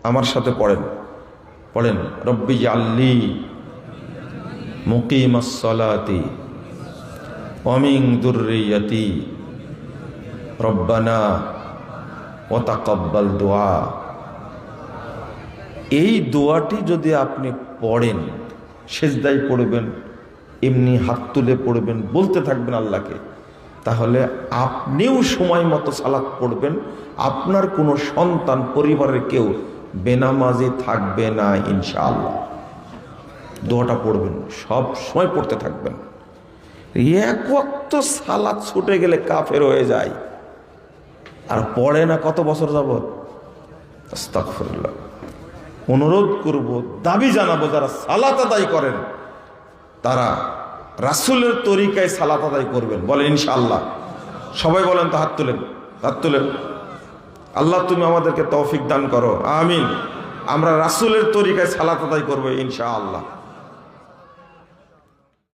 আমার সাথে পড়েন পড়েন রব্বি জাল্লি মুকিমাস সালাতি ওয়া মিন যুররিয়াতি রব্বানা ওয়া তাকাব্বাল দুআ। এই দোয়াটি যদি আপনি পড়েন, সেজদায় পড়বেন, এমনি হাত তুলে পড়বেন, বলতে থাকবেন আল্লাহকে, তাহলে আপনিও সময় মতো সালাত পড়বেন, আপনার কোনো সন্তান পরিবারের কেউ বেনামাজি থাকবে না ইনশাআল্লাহ। দোয়াটা পড়বেন, সব সময় পড়তে থাকবেন। এক ওয়াক্ত সালাত ছুটে গেলে কাফের হয়ে যায়, আর পড়ে না কত বছর যাবত। আস্তাগফিরুল্লাহ। অনুরোধ করব, দাবি জানাবো, যারা সালাত আদায় করেন তারা রাসূলের তরিকায় সালাত আদায় করবেন। বলেন ইনশাআল্লাহ। সবাই বলেন তো, হাত তুলেন, হাত তুলেন। আল্লাহ তুমি আমাদেরকে তৌফিক দান করো, আমিন। আমরা রাসূলের তরিকায় সালাত আদায় করবো ইনশাআল্লাহ।